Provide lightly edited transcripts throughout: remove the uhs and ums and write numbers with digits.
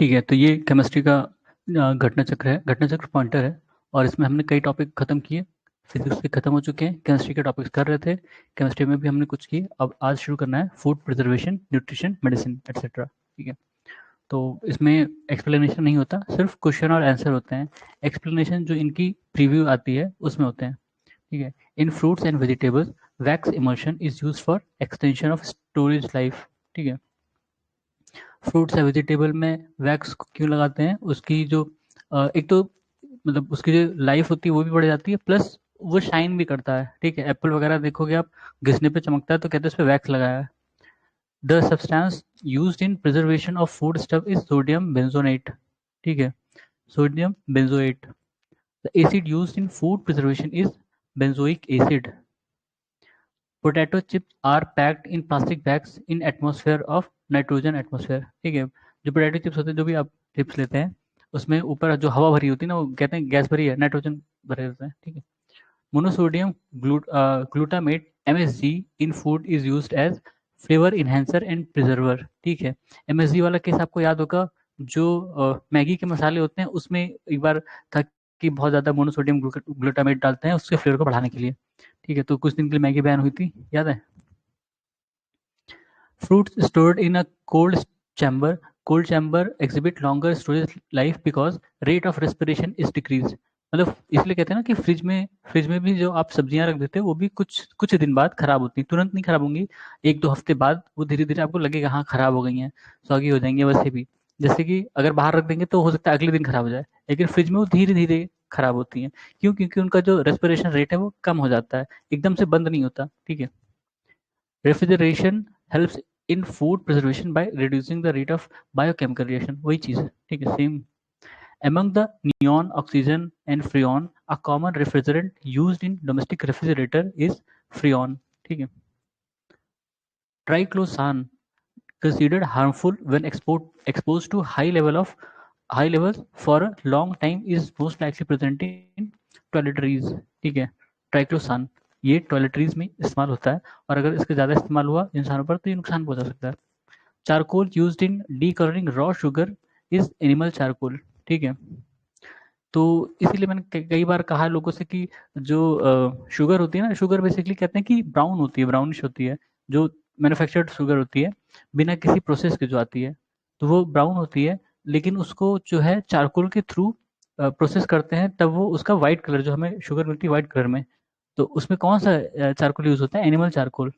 ठीक है, तो ये केमिस्ट्री का घटना चक्र है, घटना चक्र पॉइंटर है। और इसमें हमने कई टॉपिक खत्म किए, फिजिक्स के खत्म हो चुके हैं, केमिस्ट्री के टॉपिक्स कर रहे थे, केमिस्ट्री में भी हमने कुछ किए। अब आज शुरू करना है food preservation, nutrition, medicine etcetera. ठीक है, तो इसमें एक्सप्लेनेशन नहीं होता, सिर्फ क्वेश्चन और आंसर होते हैं। एक्सप्लेनेशन जो इनकी प्रीव्यू आती है उसमें होते हैं। ठीक है, in fruits and vegetables wax emulsion is use for extension of storage life. ठीक है, फ्रूट्स या वेजिटेबल में वैक्स क्यों लगाते हैं, उसकी जो एक तो मतलब उसकी जो लाइफ होती है वो भी बढ़ जाती है, प्लस वो शाइन भी करता है। ठीक है, एप्पल वगैरह देखोगे आप, घिसने पे चमकता है तो कहते हैं इस पे वैक्स लगाया है। The substance used in preservation of food stuff is sodium benzonate. ठीक है, sodium benzoate. The acid used in food preservation is benzoic acid. Potato chips are packed in plastic bags in atmosphere of nitrogen atmosphere. ठीक है, जो potato chips होते हैं, जो भी आप चिप्स लेते हैं, उसमें ऊपर जो हवा भरी होती है ना, वो कहते हैं गैस भरी है, नाइट्रोजन भरे होते हैं। ठीक है, monosodium glutamate MSG in food is used as flavour enhancer and preserver. ठीक है, MSG वाला केस आपको याद होगा, जो मैगी के मसाले होते हैं उसमें एक बार था कि बहुत ज़्यादा मोनोसोडियम ग्लूटामेट डालते हैं उसके फ्लेवर को बढ़ाने के लिए। ठीक है, तो कुछ दिन के लिए मैगी बैन हुई थी, याद है। Fruits stored in a cold chamber exhibit longer storage life because rate of respiration is decreased। मतलब इसलिए कहते हैं ना कि फ्रिज में भी जो आप सब्जियां रख देते हो वो भी कुछ कुछ दिन बाद खराब होती हैं, तुरंत नहीं खराब होंगी, 1-2 हफ्ते बाद वो धीरे धीरे आपको लगेगा हाँ खराब हो गई हैं, सौगी हो जाएंगे। वैसे भी जैसे कि अगर बाहर रख देंगे तो हो सकता है अगले दिन खराब हो जाए, लेकिन फ्रिज में वो धीरे धीरे खराब होती हैं। क्यों? क्योंकि उनका जो रेस्पिरेशन रेट है वो कम हो जाता है, एकदम से बंद नहीं होता। ठीक है, refrigeration helps in food preservation by reducing the rate of biochemical reaction. वही चीज़ है। ठीक है, same. Among the neon, oxygen, and freon, a common refrigerant used in domestic refrigerator is freon. ठीक है, triclosan considered harmful when exposed to high levels for a long time is most likely present in toiletries। ठीक है, ट्राइक्लोसान ये toiletries में इस्तेमाल होता है, और अगर इसका ज़्यादा इस्तेमाल हुआ इंसानों पर तो ये नुकसान पहुंचा सकता है। Charcoal used in decolouring raw sugar is animal charcoal. ठीक है, तो इसीलिए मैंने कई बार कहा लोगों से कि जो शुगर होती है ना, शुगर बेसिकली कहते हैं कि ब्राउन होती है, ब्राउनिश होती है। जो मैन्युफैक्चर्ड शुगर होती है बिना किसी प्रोसेस के जो आती है, तो वो ब्राउन होती है, लेकिन उसको जो है चारकोल के थ्रू प्रोसेस करते हैं, तब वो उसका वाइट कलर, जो हमें शुगर मिलती है वाइट कलर में, तो उसमें कौन सा चारकोल यूज होता है? Animal charcoal.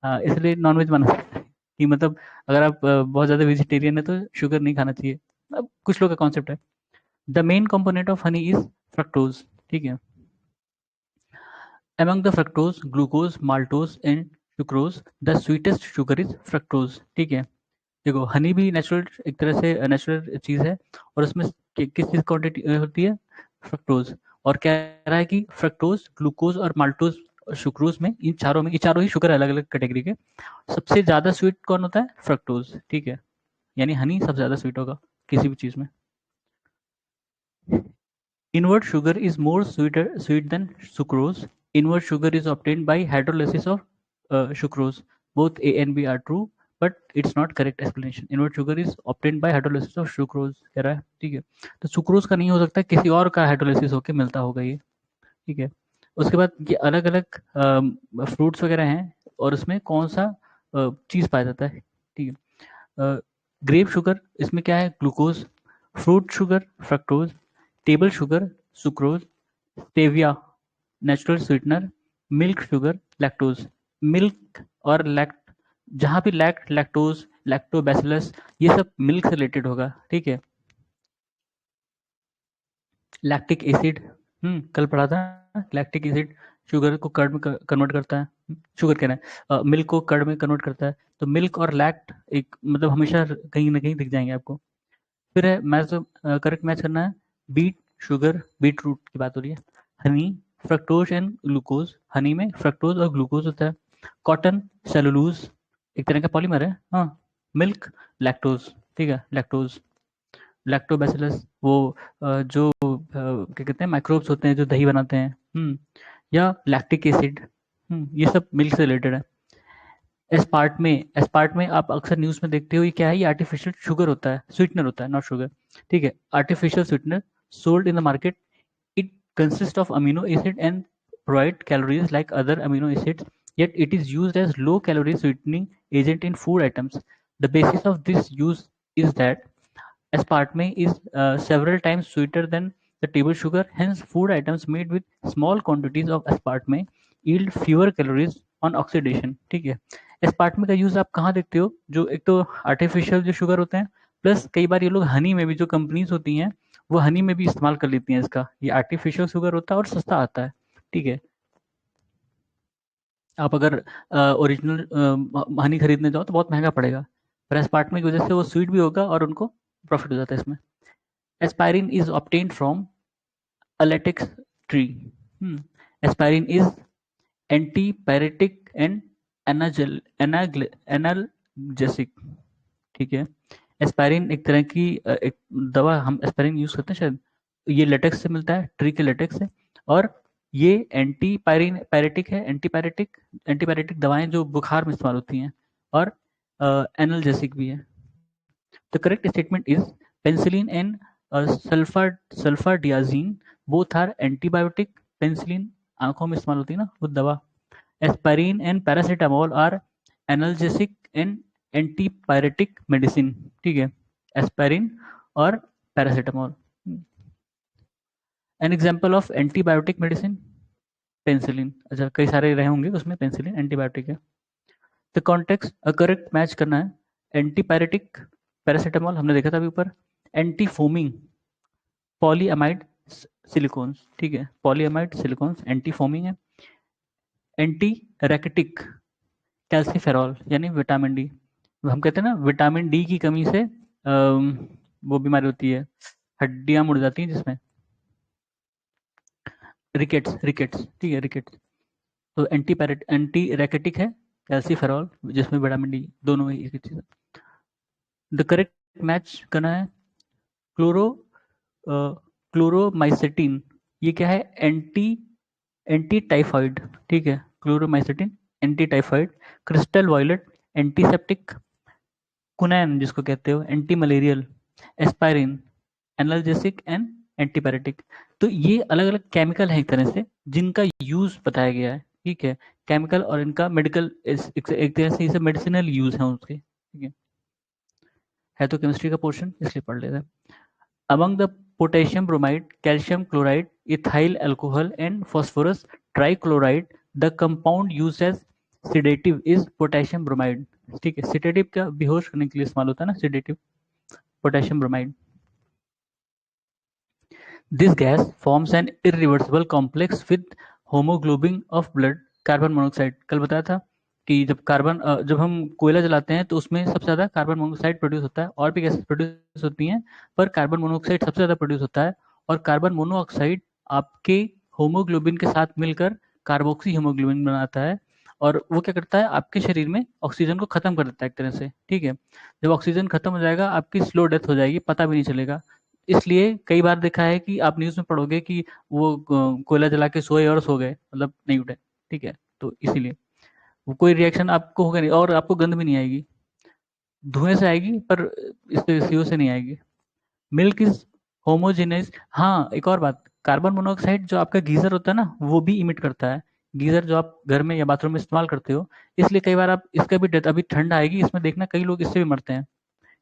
इसलिए नॉनवेज बना सकते हैं कि मतलब अगर आप बहुत ज़्यादा वेजिटेरियन है तो शुगर नहीं खाना चाहिए। अब कुछ लोग का कॉन्सेप्ट है। The main component of honey is fructose. ठीक है, among the fructose, glucose, maltose and sucrose, the sweetest sugar is fructose। ठीक है, देखो हनी भी नेचुरल, एक तरह से नेचुरल चीज है, और उसमें किस चीज क्वांटिटी होती है? फ्रक्टोज। और कह रहा है कि फ्रक्टोज, ग्लूकोज और माल्टोज और सुक्रोज में, इन चारों में, ये चारों ही शुगर अलग अलग कैटेगरी के, सबसे ज्यादा स्वीट कौन होता है? फ्रक्टोज। ठीक है, यानी हनी सबसे ज्यादा स्वीट होगा किसी भी चीज में। Inward sugar is more sweet than sucrose. Inward sugar is obtained by hydrolysis of sucrose. Both A and B are true, but it's not correct explanation. Inward sugar is obtained by hydrolysis of sucrose कह रहा है। ठीक है, तो sucrose का नहीं हो सकता, किसी और का हाइड्रोलिसिस होकर मिलता होगा ये। ठीक है, उसके बाद ये अलग अलग फ्रूट्स वगैरह हैं, और उसमें कौन सा चीज़ पाया जाता है। ठीक है, ग्रेप शुगर, इसमें क्या है? Glucose. Fruit sugar fructose. Table sugar sucrose. Stevia natural sweetener. Milk sugar lactose. Milk और लैक्ट, जहाँ भी लैक्टोज, लैक्टोबैसिलस, ये सब मिल्क से रिलेटेड होगा। ठीक है, लैक्टिक एसिड, कल पढ़ा था। लैक्टिक एसिड शुगर को कर्ड में कन्वर्ट करता है, शुगर कह रहे हैं, मिल्क को कर्ड में कन्वर्ट करता है। तो मिल्क और लैक्ट एक मतलब हमेशा कहीं ना कहीं दिख जाएंगे आपको। फिर है मैच, करेक्ट मैच करना है। बीट शुगर, बीट रूट की बात हो रही है। Honey fructose and glucose, Honey में फ्रक्टोज और ग्लूकोज होता है। कॉटन सेलुलोज, एक तरह का पॉलीमर है। हाँ, मिल्क लैक्टोज। ठीक है, लैक्टोज। लैक्टोबैसिलस वो जो क्या कहते हैं, माइक्रोब्स होते हैं जो दही बनाते हैं। या लैक्टिक एसिड, ये सब मिल्क से रिलेटेड है। एस्पार्टमे आप अक्सर न्यूज़ में देखते हो, ये क्या है? ये आर्टिफिशियल शुगर होता है, स्वीटनर होता है, नॉट शुगर, ठीक है? Artificial sweetener sold in the market, it consists of amino acid and provide calories like other amino acids, yet it is used as low calorie sweetening agent in food items. The basis of this use is that aspartame is several times sweeter than the table sugar. Hence, food items made with small quantities of aspartame yield fewer calories on oxidation. ठीक है? एस्पार्टमे का use आप कहाँ देखते हो? जो एक तो आर्टिफिशियल जो शुगर होते हैं, प्लस कई बार ये लोग हनी में भी, जो कंपनीज होती हैं वो हनी में भी इस्तेमाल कर लेती हैं इसका। ये आर्टिफिशियल शुगर होता है और सस्ता आता है, ठीक है? आप अगर ओरिजिनल हनी खरीदने जाओ तो बहुत महंगा पड़ेगा, पर एस्पार्टमे की वजह से वो स्वीट भी होगा और उनको प्रॉफिट हो जाता है इसमें। एस्पायरिन is obtained from a latex tree. Aspirin is antipyretic and analgesic, ठीक है? एस्पायरिन एक तरह की एक दवा, हम एस्पायरिन यूज करते हैं शायद, ये लेटेक्स से मिलता है, ट्री के लेटेक्स से, और ये पैरेटिक है, एंटीपायरेटिक दवाएं जो बुखार में इस्तेमाल होती हैं, और एनाल्जेसिक भी है। The correct statement is penicillin and sulphadiazine both are antibiotic. Penicillin आंखों में इस्तेमाल होती है ना वो दवा। Aspirin and paracetamol are analgesic and antipyretic medicine, ठीक है? एस्पाइरिन और paracetamol. An example of antibiotic medicine, penicillin. अच्छा, कई सारे रहे होंगे उसमें, पेंसिलिन एंटीबायोटिक है। द कॉन्टेक्स्ट करेक्ट मैच करना है। एंटीपायरेटिक पैरासीटामोल हमने देखा था अभी ऊपर। एंटी फोमिंग पॉलीअमाइड सिलिकॉन्स, ठीक है? पॉलीअमाइड सिलिकॉन्स एंटी फोमिंग है। एंटी रैकेटिक कैल्सीफेरॉल यानी विटामिन डी। हम कहते हैं ना विटामिन डी की कमी से वो बीमारी होती है, हड्डियां मुड़ जाती हैं जिसमें, रिकेट्स, ठीक है? रिकेट्स। तो एंटी रैकेटिक है कैल्सीफेरॉल, जिसमें विटामिन डी, दोनों ही एक चीज है। द करेक्ट मैच करना है। क्लोरो क्लोरोमाइसेटिन, ये क्या है? एंटी टाइफाइड, ठीक है? Chloromycetin anti typhoid. Crystal violet antiseptic. कुनैन जिसको कहते हो anti malarial. Aspirin analgesic and antipyretic. तो ये अलग अलग केमिकल हैं एक तरह से, जिनका यूज बताया गया है, ठीक है? केमिकल और इनका मेडिकल, एक तरह से इसे मेडिसिनल यूज है उसके, ठीक है? तो केमिस्ट्री का पोर्शन इसलिए पढ़ लेते हैं। Among the potassium bromide, calcium chloride, ethyl alcohol and phosphorus trichloride, the compound used as sedative is potassium bromide, ठीक है? sedative क्या? बेहोश करने के लिए इस्तेमाल होता है ना sedative, potassium bromide. This gas forms an irreversible complex with hemoglobin of blood, carbon monoxide. कल बताया था कि जब हम कोयला जलाते हैं तो उसमें सबसे ज़्यादा कार्बन मोनोक्साइड प्रोड्यूस होता है, और भी गैसेस प्रोड्यूस होती हैं, पर कार्बन मोनोक्साइड सबसे ज़्यादा प्रोड्यूस होता है। और कार्बन मोनोऑक्साइड आपके होमोग्लोबिन के साथ मिलकर कार्बोक्सी हीमोग्लोबिन बनाता है, और वो क्या करता है? आपके शरीर में ऑक्सीजन को खत्म कर देता है एक तरह से, ठीक है? जब ऑक्सीजन खत्म हो जाएगा, आपकी स्लो डेथ हो जाएगी, पता भी नहीं चलेगा। इसलिए कई बार देखा है कि आप न्यूज़ में पढ़ोगे कि वो कोयला जला के सोए और सो गए, मतलब नहीं उठे, ठीक है? तो इसीलिए वो कोई रिएक्शन आपको होगा नहीं, और आपको गंध भी नहीं आएगी, धुएं से आएगी पर इससे सीओ से नहीं आएगी। Milk is homogeneous. हाँ, एक और बात, कार्बन मोनोऑक्साइड जो आपका गीजर होता है ना, वो भी इमिट करता है। गीजर जो आप घर में या बाथरूम में इस्तेमाल करते हो, इसलिए कई बार आप इसका भी डेथ, अभी ठंड आएगी इसमें देखना कई लोग इससे भी मरते हैं।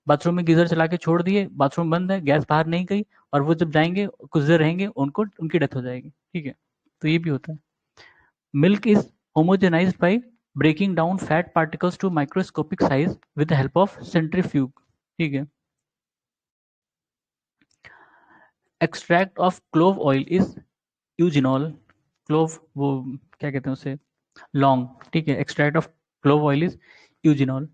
बाथरूम में गीजर चला के छोड़ दिए, बाथरूम बंद है, गैस बाहर नहीं गई, और वो जब जाएंगे कुछ देर रहेंगे, उनको उनकी डेथ हो जाएगी, ठीक है? तो ये भी होता है। Milk is homogenized by breaking down fat particles to microscopic size with the help of centrifuge, ठीक है? Extract of clove oil is eugenol. Clove वो क्या कहते हैं उसे? लौंग, ठीक है? Extract of clove oil is eugenol.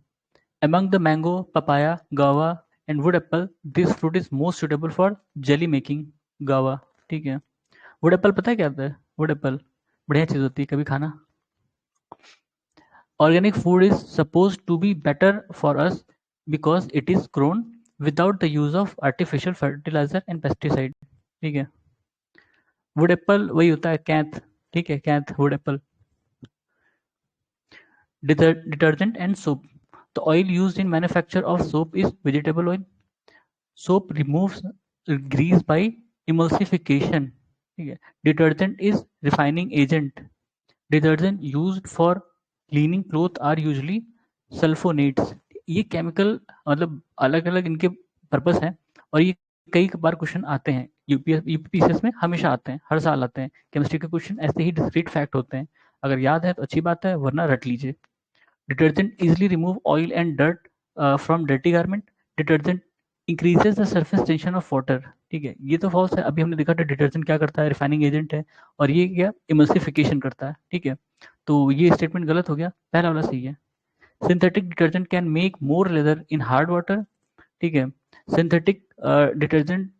Among the mango, papaya, guava and wood apple, this fruit is most suitable for jelly making. guava, ठीक है? वुड एप्पल पता है क्या होता है? वुड एप्पल बढ़िया चीज़ होती है, कभी खाना। Organic food is supposed to be better for us because it is grown without the use of artificial fertilizer and pesticide, ठीक है? वुड एप्पल वही होता है, कैंथ, ठीक है? कैंथ wood apple. detergent and soap. The oil used in manufacture of soap is vegetable oil. Soap removes grease by emulsification. ठीक है. Detergent is refining agent. Detergent used for cleaning cloth are usually sulfonates. ये chemical मतलब अलग अलग इनके purpose हैं और ये कई बार क्वेश्चन आते हैं यूपीएससी में, हमेशा आते हैं, हर साल आते हैं केमिस्ट्री के क्वेश्चन, ऐसे ही डिस्क्रीट फैक्ट होते हैं, अगर याद है तो अच्छी बात है, वरना रट लीजिए. Detergent easily remove oil and dirt from dirty garment. Detergent increases the surface tension of water. ठीक है, ये तो फॉल्स है. अभी हमने देखा था डिटर्जेंट क्या करता है, रिफाइनिंग एजेंट है, और ये क्या इमल्सिफिकेशन करता है. ठीक है, तो ये स्टेटमेंट गलत हो गया, पहला वाला सही है. Synthetic detergent can make more leather in hard water. ठीक है, synthetic detergent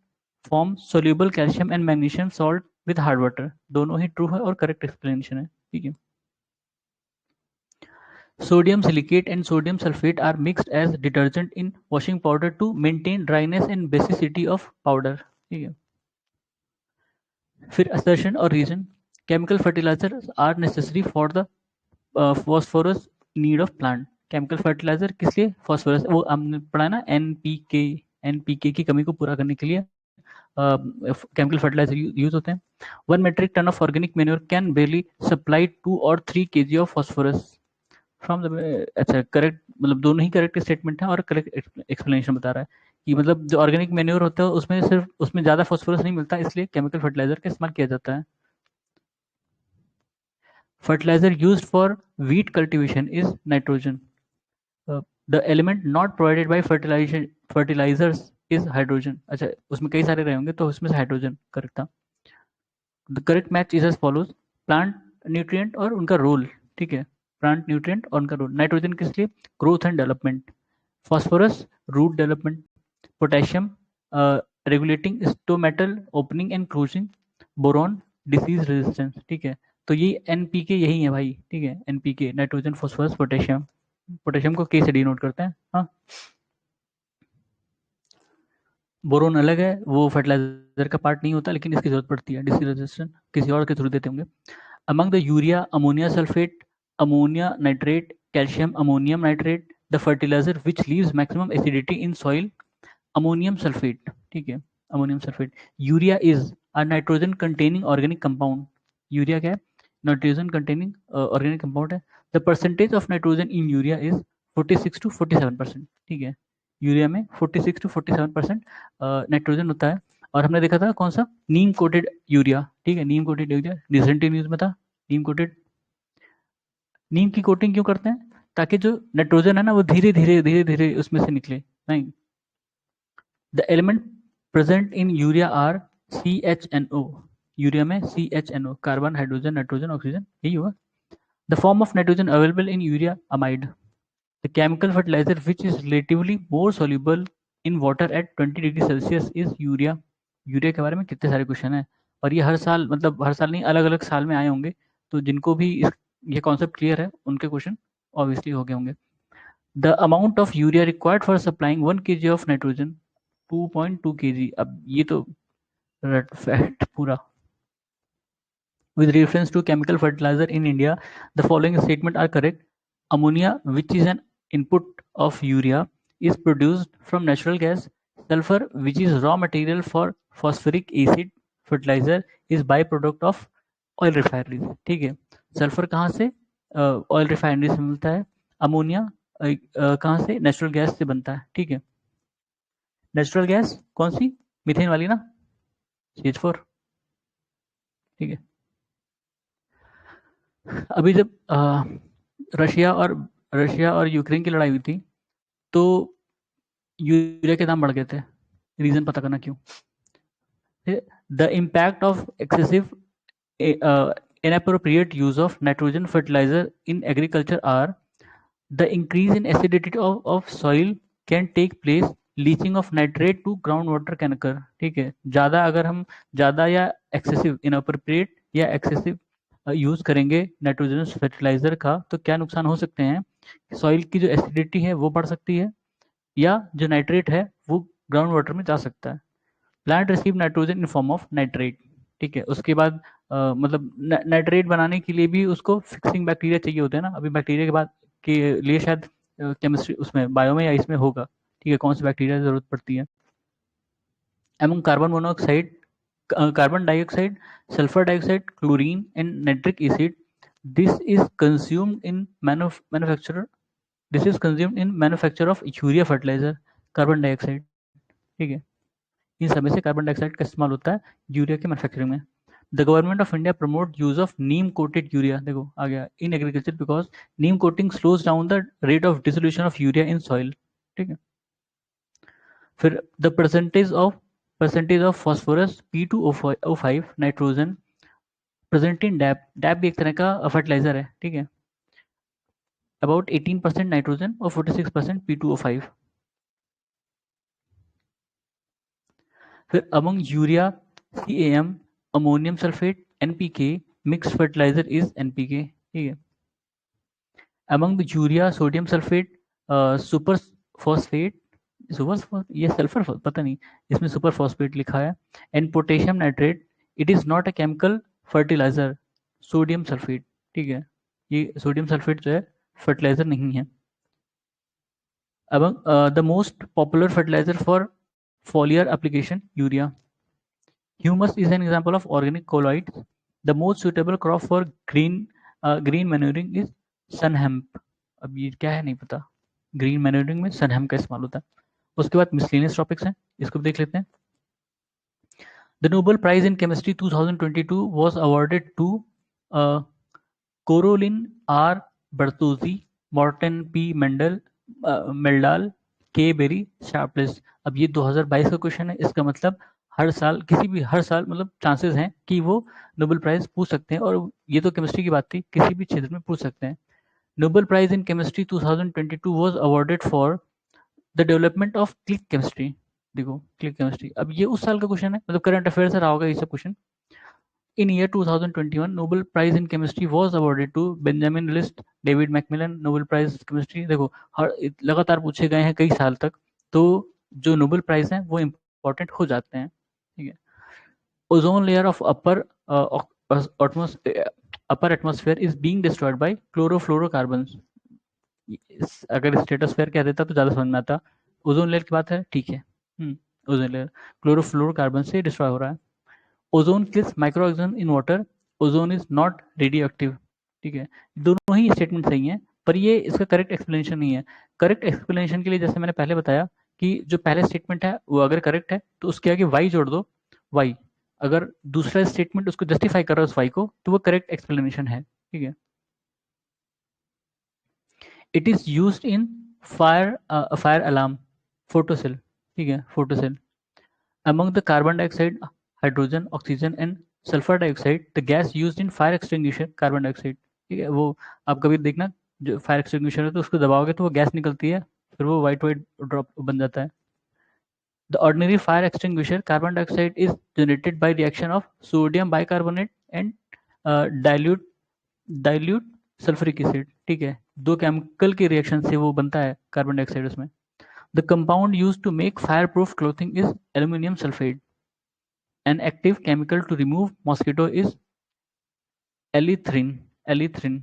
form soluble calcium and magnesium salt with hard water. दोनों ही ट्रू है और करेक्ट एक्सप्लेनेशन है. ठीक है. Sodium silicate and sodium sulfate are mixed as detergent in washing powder to maintain dryness and basicity of powder. ठीक है. फिर assertion और reason. Chemical fertilizers are necessary for the phosphorus need of plant. Chemical fertilizer किस लिए? phosphorus. वो हमने पढ़ा ना, NPK की कमी को पूरा करने के लिए chemical fertilizer यूज होते हैं. 1 metric ton of organic manure can barely supply 2 or 3 kg of phosphorus from the. अच्छा, करेक्ट, मतलब दोनों ही करेक्ट स्टेटमेंट है और करेक्ट एक्सप्लेनेशन बता रहा है कि मतलब जो ऑर्गेनिक मैन्योर होता है उसमें सिर्फ उसमें ज़्यादा फॉस्फोरस नहीं मिलता, इसलिए केमिकल फर्टिलाइजर का इस्तेमाल किया जाता है. Fertiliser used for wheat cultivation is nitrogen. The element not provided by fertilisers is hydrogen. अच्छा, उसमें कई सारे रहे होंगे तो उसमें से हाइड्रोजन करेक्ट था. The correct match is as follows. Plant nutrient और उनका रोल. ठीक है, प्लांट न्यूट्रिएंट और उनका रोल. नाइट्रोजन किस लिए? Growth and development. Phosphorus root development. Potassium regulating stomatal opening and closing. Boron disease resistance. ठीक है, तो ये एनपीके यही है भाई. ठीक है, NPK nitrogen phosphorus potassium. Potassium को के से डिनोट करते हैं. हाँ, बोरोन अलग है, वो फर्टिलाइजर का पार्ट नहीं होता, लेकिन इसकी जरूरत पड़ती है. डिसीज रेजिस्टेंस किसी और के थ्रू देते होंगे. Among the urea, ammonia sulfate, ammonia nitrate, calcium ammonium nitrate, the fertilizer which leaves maximum acidity in soil, ammonium sulfate. ठीक है, ammonium sulfate. Urea is a nitrogen containing organic compound. Urea क्या है? Nitrogen containing organic compound है. The percentage of nitrogen in urea is 46 to 47%. ठीक है, urea में 46 to 47% nitrogen होता है. और हमने देखा था कौन सा, नीम कोटेड यूरिया. ठीक है, नीम कोटेड यूरिया रिसेंटली न्यूज में था. नीम कोटेड, नीम की कोटिंग क्यों करते हैं? ताकि जो नाइट्रोजन है ना वो धीरे धीरे उसमें से निकले. नहीं, the element present in urea are CHNO. Urea में CHNO, carbon hydrogen nitrogen oxygen, यही हुआ. The form of nitrogen available in urea amide. The chemical fertiliser which is relatively more soluble in water at 20 degree Celsius is urea. Urea के बारे में कितने सारे question हैं, और ये हर साल, मतलब हर साल नहीं, अलग अलग साल में आए होंगे, तो जिनको भी ये कॉन्सेप्ट क्लियर है उनके क्वेश्चन ऑब्वियसली हो गए होंगे. The amount of urea required for supplying 1 kg of nitrogen 2.2 kg. अब ये तो रट फैक्ट पूरा. With reference to chemical fertilizer in India, the following statement are correct. Ammonia, which is an input of urea, is produced from natural gas. Sulfur, which is raw material for phosphoric acid fertilizer, is byproduct of oil refineries. ठीक है, sulphur कहाँ से? Oil refinery से मिलता है. Ammonia कहाँ से? Natural gas से बनता है. ठीक है, नेचुरल गैस कौन सी? मीथेन वाली ना, CH4. ठीक है, अभी जब रशिया और यूक्रेन की लड़ाई हुई थी तो यूरिया के दाम बढ़ गए थे. रीजन पता करना क्यों. The impact of excessive inappropriate use of nitrogen fertilizer in agriculture are the increase in acidity of soil can take place. Leaching of nitrate to ground water can occur. ठीक है, ज़्यादा अगर हम ज़्यादा या एक्सेसिव, इनअप्रोप्रिएट या excessive use करेंगे nitrogenous fertiliser का तो क्या नुकसान हो सकते हैं? सॉइल की जो एसिडिटी है वो बढ़ सकती है, या जो नाइट्रेट है वो ग्राउंड वाटर में जा सकता है. Plant receive nitrogen in form of nitrate. ठीक है, उसके बाद मतलब नाइट्रेट बनाने के लिए भी उसको फिक्सिंग बैक्टीरिया चाहिए होते हैं ना. अभी बैक्टीरिया के बाद के लिए शायद केमिस्ट्री उसमें बायो में या इसमें होगा, ठीक है, कौन सी बैक्टीरिया की जरूरत पड़ती है। Among carbon monoxide, carbon dioxide, sulphur dioxide, chlorine and nitric acid, this is consumed in manufacture this is consumed in manufacture of urea fertiliser, carbon dioxide, ठीक है। इन सब में से कार्बन डाइऑक्साइड का इस्तेमाल होता है यूरिया के मैन्युफैक्चरिंग में। The government of India promote use of neem coated urea, देखो आ गया, in agriculture because neem coating slows down the rate of dissolution of urea in soil, ठीक है। फिर the percentage of phosphorus P2O5 nitrogen present in DAP, DAP भी एक तरह का फर्टिलाइजर है, ठीक है, अबाउट 18% नाइट्रोजन और 46% P2O5। फिर among urea, CAM, ammonium sulphate, NPK, mix fertiliser is NPK, ठीक है। Among the urea, sodium sulphate, super phosphate, ये सल्फर पता नहीं, इसमें सुपर फॉस्फेट लिखा है, and potassium nitrate, it is not a chemical fertiliser, sodium sulphate, ठीक है, ये सोडियम सल्फेट जो है फर्टिलाइजर नहीं है। अब the most popular fertiliser for foliar application, urea. Humus is an example of organic colloids. The most suitable crop for green manuring is sun hemp. अब ये क्या है नहीं पता, ग्रीन मैन्यूरिंग में सन हेम्प का इस्तेमाल होता है। उसके बाद मिसलेनियस टॉपिक्स हैं, इसको भी देख लेते हैं। The Nobel Prize in Chemistry 2022 was awarded to Caroline R. Bertozzi, Morton P. Meldal, K. Berry, Sharpless। अब ये 2022 का क्वेश्चन है, इसका मतलब हर साल मतलब चांसेस हैं कि वो नोबेल प्राइज पूछ सकते हैं, और ये तो केमिस्ट्री की बात थी, किसी भी क्षेत्र में पूछ सकते हैं। Nobel prize in chemistry 2022 was awarded for the development of click chemistry. देखो क्लिक केमिस्ट्री, अब ये उस साल का क्वेश्चन है, मतलब करंट अफेयर से रहा होगा ये सब question. In year 2021, Nobel Prize in Chemistry was awarded to Benjamin List, David Macmillan, Nobel Prize Chemistry। देखो हर लगातार पूछे गए हैं कई साल तक, तो जो नोबेल प्राइज हैं वो इम्पोर्टेंट हो जाते हैं, ठीक है। Ozone layer of upper atmosphere is being destroyed by chlorofluorocarbons. अगर स्ट्रेटोस्फेयर कह देता तो ज़्यादा समझ में आता, ओजोन लेयर की बात है, ठीक है। ओजोन लेयर क्लोरोफ्लोरोकार्बन से डिस्ट्रॉय हो रहा है। Ozone kills microorganism in water, ozone is not radioactive, ठीक है। दोनों ही स्टेटमेंट सही हैं, पर ये इसका करेक्ट एक्सप्लेनेशन नहीं है। करेक्ट एक्सप्लेनेशन के लिए जैसे मैंने पहले बताया कि जो पहले स्टेटमेंट है वो अगर करेक्ट है तो उसके आगे वाई जोड़ दो, वाई, अगर दूसरा स्टेटमेंट उसको जस्टिफाई कर रहा है उस वाई को, तो वो करेक्ट एक्सप्लेनेशन है, ठीक है। It is used in fire alarm, photocell, ठीक है, photocell. Among the carbon dioxide, hydrogen, oxygen and sulfur dioxide, the gas used in fire extinguisher, carbon dioxide, ठीक है। वो आप कभी देखना, जो फायर एक्सटिंग्विशर है तो उसको दबाओगे तो वो गैस निकलती है, फिर वो वाइट ड्रॉप बन जाता है। The ordinary fire extinguisher carbon dioxide is generated by reaction of sodium bicarbonate and dilute sulphuric acid, ठीक है, दो केमिकल के रिएक्शन से वो बनता है कार्बन डाइऑक्साइड उसमें। The compound used to make fireproof clothing is aluminum sulfate. An active chemical to remove mosquito is एलिथ्रिन।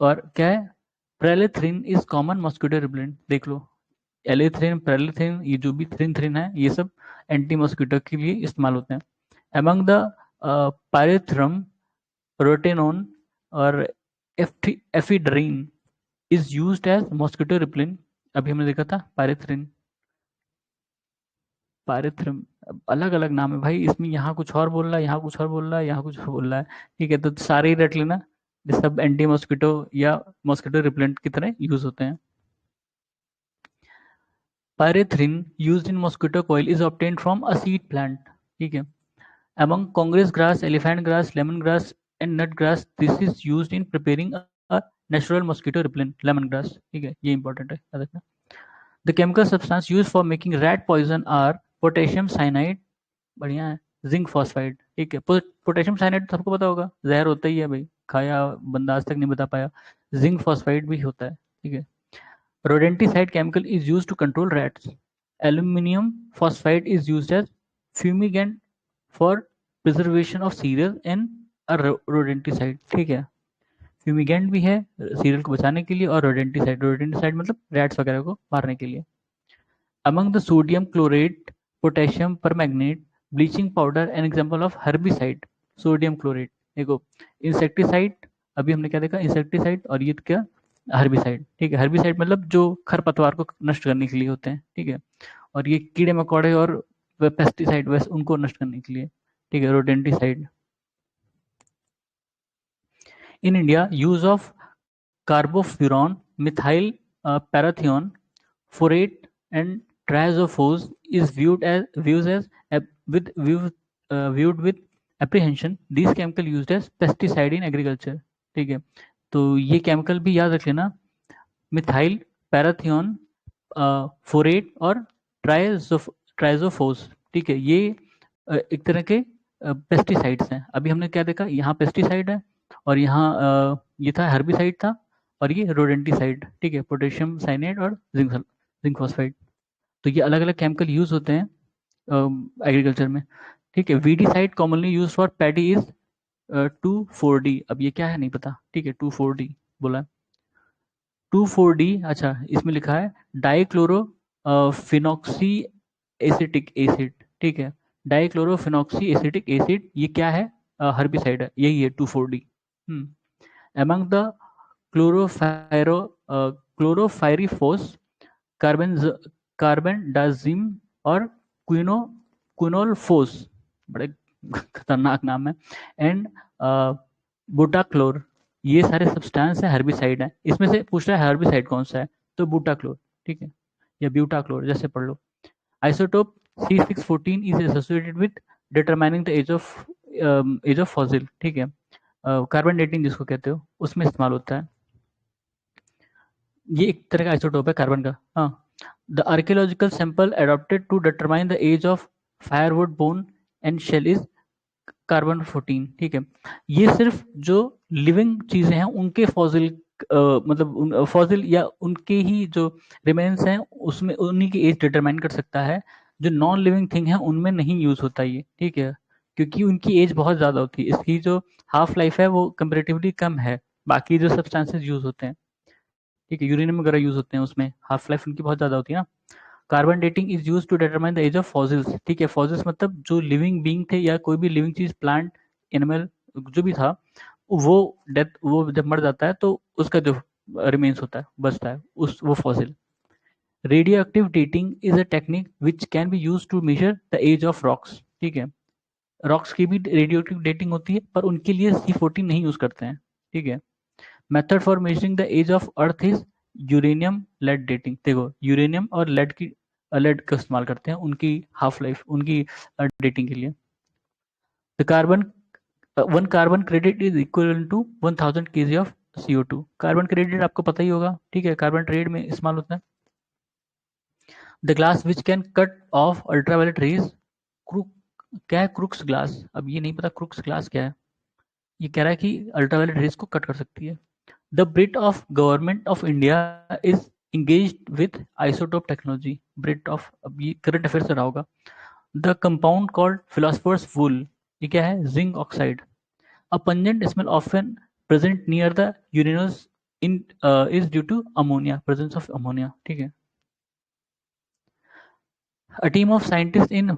और क्या है, प्रेलिथ्रिन इज कॉमन मॉस्किटो रिपेलेंट। देख लो, एलिथ्रिन, प्रेलिथ्रिन, ये जो भी थ्रिन है, ये सब एंटी मॉस्किटो के लिए इस्तेमाल होते हैं। अमंग द पायरेथ्रम, रोटेनोन और ephedrine is used as mosquito repellent. अभी हमने देखा था पायरेथ्रिन, पायरेथ्रम, अलग अलग नाम है भाई इसमें, यहाँ कुछ और बोल रहा है, यहाँ कुछ और बोल रहा है, यहाँ कुछ और बोल रहा है, ठीक है, तो सारे ही रट लेना, ये सब एंटी मॉस्किटो या मॉस्किटो रिपेलेंट की तरह यूज होते हैं। Pyrethrin used in mosquito coil is obtained from a seed plant, ठीक है। Among Congress grass, elephant grass, lemon grass and nut grass, this is used in preparing a natural mosquito repellent, lemon grass, ठीक है, ये important है, याद रखना। The chemical substance used for making rat poison are potassium cyanide, बढ़िया है, zinc phosphide, ठीक है। पोटेशियम साइनाइड सबको पता होगा, जहर होता ही है भाई, खाया बंदा आज तक नहीं बता पाया। जिंक फॉस्फाइड भी होता है, ठीक है। Rodenticide chemical is used to control rats. Aluminium phosphide is used as fumigant for preservation of cereal and rodenticide, ठीक है। फ्यूमिगेंट भी है सीरियल को बचाने के लिए, और रोडेंटिसाइड मतलब रैट्स वगैरह को मारने के लिए। Among the sodium chlorate, potassium permanganate, bleaching powder an example of herbicide. Sodium chlorate देखो, इंसेक्टिसाइड, अभी हमने क्या देखा, इंसेक्टिसाइड, और ये क्या, हर्बिसाइड। ठीक है, हर्बिसाइड मतलब जो खरपतवार को नष्ट करने के लिए होते हैं। ठीक है, और ये कीड़े मकोड़े और पेस्टिसाइड वैसे उनको नष्ट करने के लिए। ठीक है, rodenticide. In India use of carbofuran, methyl parathion, phorate and triazophos is viewed with apprehension. These chemical used as pesticide in agriculture. ठीक है, तो ये केमिकल भी याद रख लेना, मिथाइल पैराथियोन, फोरेट और ट्राइजोफोस। ठीक है, ये एक तरह के पेस्टिसाइड्स हैं। अभी हमने क्या देखा, यहाँ पेस्टिसाइड है, और यहाँ ये था हर्बिसाइड था, और ये रोडेंटिसाइड। ठीक है, पोटेशियम साइनेट और जिंक फॉस्फाइड। तो ये अलग अलग केमिकल यूज होते हैं एग्रीकल्चर में। ठीक है, weedicide commonly use for paddy is 2,4-D। अब ये क्या है नहीं पता। ठीक है, 2,4-D बोला, 2,4-D। अच्छा, इसमें लिखा है डाइक्लोरो फिनॉक्सी एसिटिक एसिड। ठीक है, डाइक्लोरोफिनॉक्सी एसिटिक एसिड, ये क्या है, हर्बिसाइड है, यही है 2,4-D। Among the chloropyro chlorpyrifos, carbon carbendazim और क्विनो क्विनोलफोस, बड़े खतरनाक नाम है, एंड बुटाक्लोर, ये सारे सब्सटेंस है हर्बिसाइड है। इसमें से पूछ रहा है हर्बिसाइड कौन सा है, तो बुटाक्लोर। ठीक है, या ब्यूटाक्लोर जैसे पढ़ लो। Isotope C614 is associated with determining the age of fossil. ठीक है, कार्बन डेटिंग जिसको कहते हो उसमें इस्तेमाल होता है। ये एक तरह का आइसोटोप है कार्बन का। हाँ, the archaeological sample adopted to determine the age of firewood bone and shell is carbon 14। ठीक है, ये सिर्फ जो लिविंग चीजें हैं उनके फॉसिल मतलब फॉसिल या उनके ही जो रिमेन्स हैं उसमें उन्हीं की एज डिटरमाइन कर सकता है। जो नॉन लिविंग थिंग है उनमें नहीं यूज होता ये। ठीक है, क्योंकि उनकी एज बहुत ज्यादा होती है, इसकी जो हाफ लाइफ है वो कंपेरेटिवली कम है। बाकी जो सब्सटेंसेस यूज होते हैं, ठीक है, यूरेनियम वगैरह यूज होते हैं, उसमें हाफ लाइफ उनकी बहुत ज्यादा होती है ना। Carbon dating is use to determine the age of fossils. ठीक है, फॉसिल्स मतलब जो लिविंग बीइंग थे या कोई भी लिविंग चीज, प्लांट, एनिमल, जो भी था, वो डेथ, वो जब मर जाता है तो उसका जो रिमेन्स होता है, बचता है, उस वो fossil. Radioactive dating is a technique which can be use to measure the age of rocks. ठीक है, रॉक्स की भी रेडियो एक्टिव डेटिंग होती है, पर उनके लिए C14 नहीं यूज करते हैं। ठीक है, method for measuring the age of earth is uranium lead dating. देखो, यूरेनियम और लेड का इस्तेमाल करते हैं उनकी हाफ लाइफ, उनकी डेटिंग के लिए। The carbon one carbon credit is equal to 1000 kg of CO2। Carbon credit आपको पता ही होगा। ठीक है, कार्बन ट्रेड में इस्तेमाल होता है। The glass which can cut off ultraviolet rays, क्या है क्रुक्स ग्लास, अब ये नहीं पता क्रुक्स ग्लास क्या है। ये कह रहा है कि अल्ट्रावायलेट रेज को कट कर सकती है। The BRIT of Government of India is engaged with isotope technology. BRIT of, अब ये करंट अफेयर से रहा होगा। The compound called philosopher's wool, ये क्या है, zinc oxide. A pungent smell often present near the urinals in is due to ammonia, presence of ammonia। ठीक है, a team of scientists in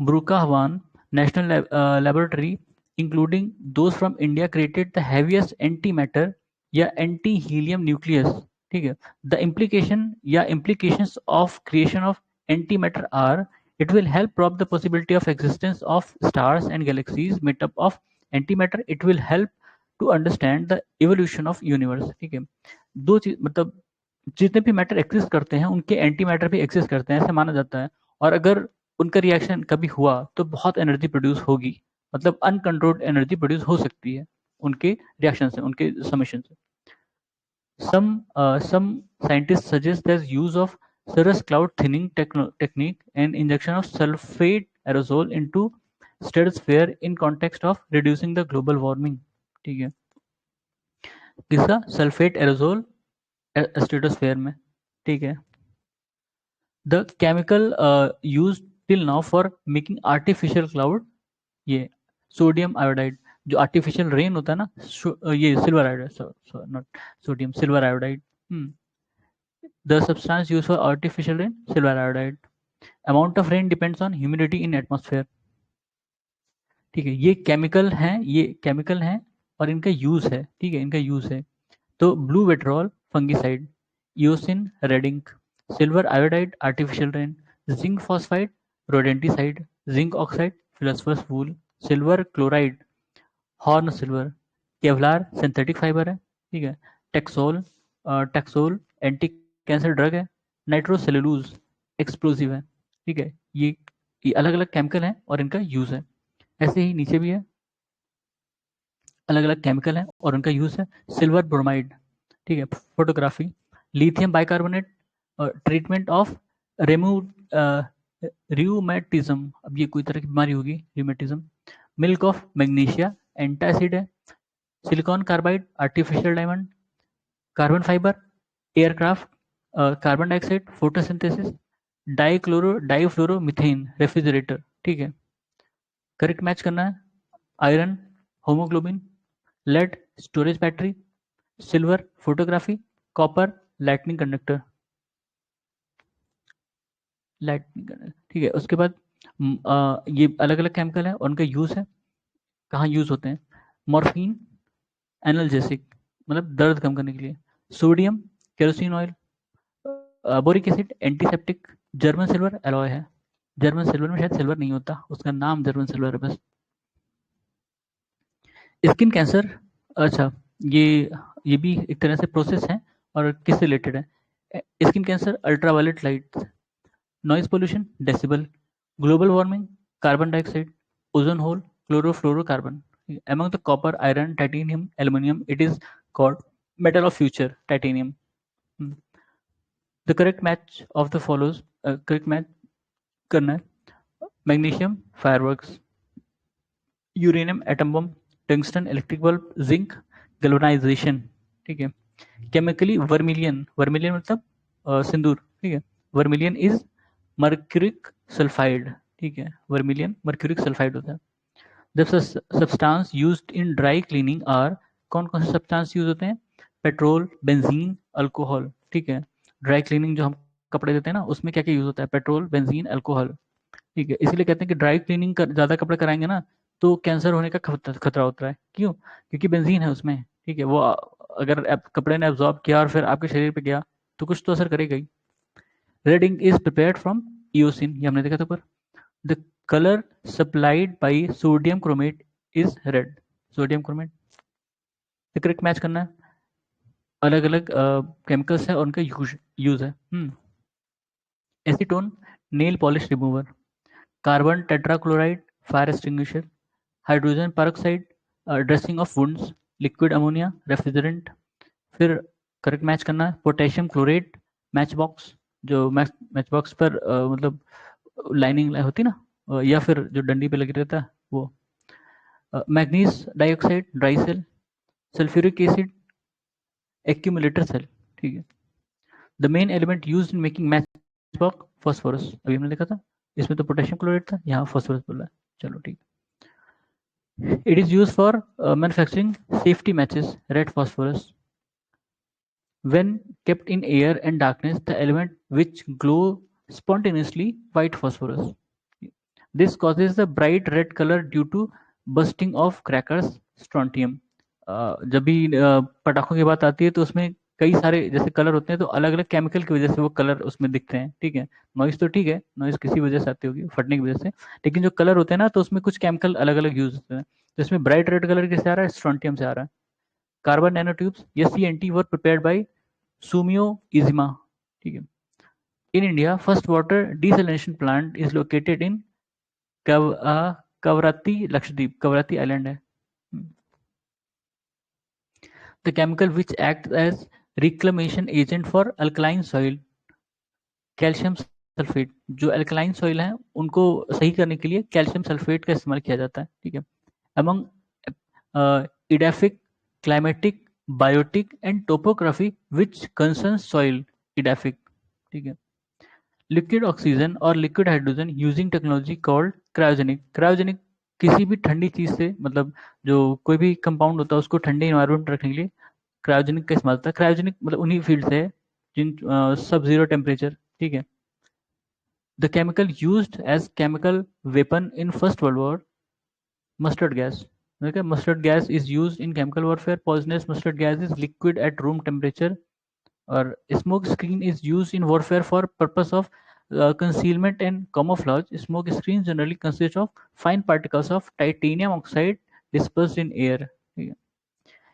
Burkawan National Laboratory, including those from India, created the heaviest antimatter या anti-helium nucleus। ठीक है, the implication या implications of creation of antimatter are it will help prove the possibility of existence of stars and galaxies made up of antimatter। it will help to understand the evolution of universe। ठीक है, दो चीज मतलब जितने भी matter exist करते हैं उनके एंटी मैटर भी एग्जिस्ट करते हैं, ऐसा माना जाता है। और अगर उनका रिएक्शन कभी हुआ तो बहुत एनर्जी प्रोड्यूस होगी, मतलब अनकंट्रोल्ड एनर्जी प्रोड्यूस हो सकती है उनके रिएक्शन से, उनके समेशन से। Some scientists suggest the use of cirrus cloud thinning technique and injection of sulfate aerosol into stratosphere in context of reducing the global warming। ठीक है, किसका, सल्फेट एरोजोल स्ट्रेटोस्फेयर में। ठीक है, the chemical use till now for making artificial cloud, ये sodium iodide. जो artificial rain होता है ना, ये silver iodide, not sodium, silver iodide. The substance use for artificial rain, silver iodide. Amount of rain depends on humidity in atmosphere. ठीक है, ये chemical हैं और इनका यूज है, ठीक है, इनका यूज है। तो blue vitriol fungicide, eosin red ink, silver iodide artificial rain, zinc phosphide rodenticide, zinc oxide philosopher's wool, silver chloride horn silver, Kevlar synthetic fibre है, ठीक है, Taxol Taxol anti cancer drug है, नाइट्रोसेलुलोज एक्सप्लोसिव है। ठीक है, ये अलग अलग केमिकल हैं और इनका यूज है। ऐसे ही नीचे भी है, अलग अलग केमिकल हैं और उनका यूज है। सिल्वर ब्रोमाइड, ठीक है, photography, lithium bicarbonate, treatment of rheu rheumatism, अब ये कोई तरह की बीमारी होगी, rheumatism. Milk of magnesia antacid है। Silicon carbide artificial diamond, carbon fibre aircraft, carbon dioxide photosynthesis, difluoromethane refrigerator. ठीक है, करेक्ट मैच करना है। Iron haemoglobin, lead storage battery, silver photography, copper lightning conductor, ठीक है। उसके बाद ये अलग अलग केमिकल है और उनका यूज है, कहाँ यूज होते हैं। मॉर्फिन एनाल्जेसिक, मतलब दर्द कम करने के लिए। Sodium kerosene oil, boric acid antiseptic, German silver alloy है। जर्मन सिल्वर में शायद सिल्वर नहीं होता, उसका नाम जर्मन सिल्वर है बस। स्किन कैंसर, अच्छा, ये भी एक तरह से प्रोसेस है और किससे रिलेटेड है। Skin cancer ultraviolet light, noise pollution decibel, global warming carbon dioxide, ozone hole chlorofluorocarbon. among the copper iron titanium aluminum it is called metal of future titanium. The correct match of the follows, correct match करना है। Magnesium fireworks, uranium atom bomb, tungsten electric bulb, zinc galvanisation. ठीक है, chemically vermilion, vermilion मतलब सिंदूर। ठीक है, vermilion is mercuric sulphide. ठीक है, vermilion mercuric sulphide होता है। जब substance used in dry cleaning are, कौन कौन से सब्सटेंस यूज होते हैं। Petrol, benzene, alcohol. ठीक है, ड्राई क्लीनिंग जो हम कपड़े देते हैं ना, उसमें क्या क्या यूज होता है, पेट्रोल बेंजीन अल्कोहल। ठीक है, इसीलिए कहते हैं कि ड्राई क्लीनिंग कर ज़्यादा कपड़े कराएंगे ना तो कैंसर होने का खतरा होता है। क्यों? क्योंकि बेंजीन है उसमें। ठीक है, वो अगर कपड़े ने एब्जॉर्ब किया और फिर आपके शरीर पे गया तो कुछ तो असर करेगा ही। Red ink is prepared from eosin, ये हमने देखा था ऊपर। The colour supplied by sodium chromate is red, sodium chromate. Correct match करना है। अलग अलग केमिकल्स है और उनका यूज है। Acetone nail polish remover, carbon tetrachloride fire extinguisher, hydrogen peroxide dressing of wounds, liquid ammonia refrigerant. फिर करेक्ट मैच करना है। पोटेशियम क्लोरेट मैच बॉक्स, जो मैच बॉक्स पर मतलब लाइनिंग होती ना, या फिर जो डंडी पे लगी रहता है वो। Manganese dioxide dry cell, sulphuric acid accumulator cell. ठीक है, the main element use in making match box phosphorus, अभी हमने देखा था, इसमें तो पोटेशियम क्लोराइड था, यहाँ फॉस्फोरस बोला है। चलो ठीक है। It is use for manufacturing safety matches, red phosphorus. When kept in air and darkness, the element which glow spontaneously white phosphorus. This causes the bright red color due to bursting of crackers strontium. जब भी पटाखों की बात आती है तो उसमें कई सारे जैसे कलर होते हैं, तो अलग अलग केमिकल की वजह से वो कलर उसमें दिखते हैं। ठीक है, नॉइज तो ठीक है, नॉइज किसी वजह से आती होगी, फटने की वजह से, लेकिन जो कलर होते हैं ना तो उसमें कुछ केमिकल अलग अलग यूज होते हैं। तो इसमें ब्राइट रेड कलर किससे आ रहा है, स्ट्रॉन्टियम से आ रहा है। कार्बन नैनोट्यूब्स, ये CNT were prepared by Sumio Iijima. ठीक है, in India first water desalination plant is located in Kavaratti, Lakshadweep, Kavaratti island है। The chemical which act as reclamation agent for alkaline soil, calcium sulphate. जो alkaline soil है उनको सही करने के लिए कैल्शियम सल्फेट का इस्तेमाल किया जाता है। ठीक है, among edaphic, climatic, biotic and topography which concerns soil, edaphic। ठीक है, liquid oxygen or liquid hydrogen using technology called cryogenic। cryogenic किसी भी ठंडी चीज से, मतलब जो कोई भी कंपाउंड होता है उसको ठंडे इन्वायरमेंट में रखने के लिए क्रायोजेनिक का इस्तेमाल होता है। क्रायोजेनिक मतलब उन्हीं फील्ड से है जिन सब जीरो टेम्परेचर, ठीक है। The chemical used as chemical weapon in first world war, mustard gas. Okay, mustard gas is used in chemical warfare. Poisonous mustard gas is liquid at room temperature. Or smoke screen is used in warfare for purpose of concealment and camouflage. Smoke screens generally consist of fine particles of titanium oxide dispersed in air.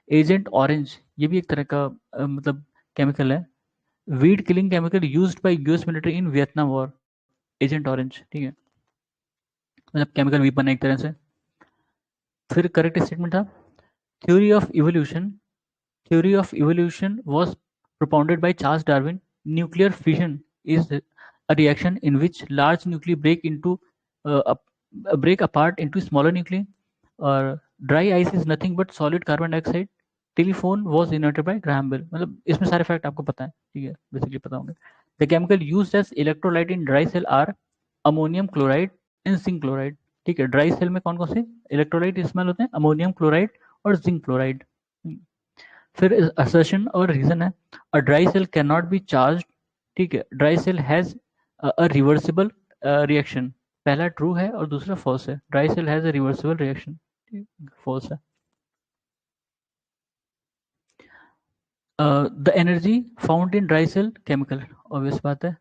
Agent orange, ये भी एक तरह का मतलब chemical है, weed killing chemical used by US military in Vietnam war. Agent orange, ठीक है, मतलब केमिकल वीपन है एक तरह से। फिर करेक्ट स्टेटमेंट था theory of evolution. Theory of evolution was propounded by Charles Darwin. Nuclear fission is a reaction in which large nuclei break apart into smaller nuclei. और dry ice is nothing but solid carbon dioxide. Telephone was invented by Graham Bell. मतलब इसमें सारे fact आपको पता है, ठीक है, basically पता होंगे। The chemical used as electrolyte in dry cell are ammonium chloride and zinc chloride। ठीक है, ड्राई सेल में कौन कौन से इलेक्ट्रोलाइट इस्तेमाल होते हैं? अमोनियम क्लोराइड और जिंक क्लोराइड। फिर असर्शन और रीजन है, a dry cell can not be charge, ठीक है, dry cell has a reversible reaction. पहला ट्रू है और दूसरा फॉल्स है, dry cell has a reversible reaction, false है। The energy found in dry cell chemical, obvious बात है।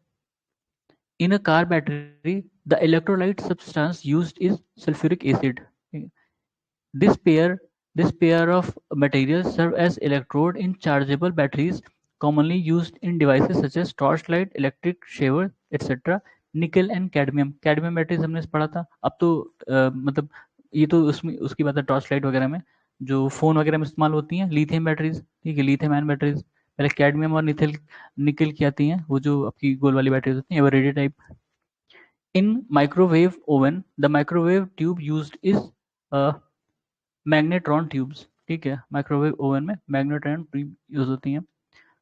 In a car battery the electrolyte substance used is sulphuric acid. This pair this pair of materials serve as electrode in chargeable batteries commonly used in devices such as torchlight, electric shaver, etc. निकल and cadmium, cadmium batteries हमने पढ़ा था। अब तो मतलब ये तो उसमें उसकी बात है, टॉर्च लाइट वगैरह में जो फोन वगैरह में इस्तेमाल होती हैं, लिथियम बैटरीज, ठीक है, लिथियम आयन बैटरीज। पहले कैडमियम और निकल की आती हैं, वो जो आपकी गोल वाली बैटरीज होती हैं, Eveready type. In microwave oven the microwave tube used is magnetron tubes, ठीक है, माइक्रोवेव ओवन में मैग्नेट्रॉन ट्यूब यूज होती हैं।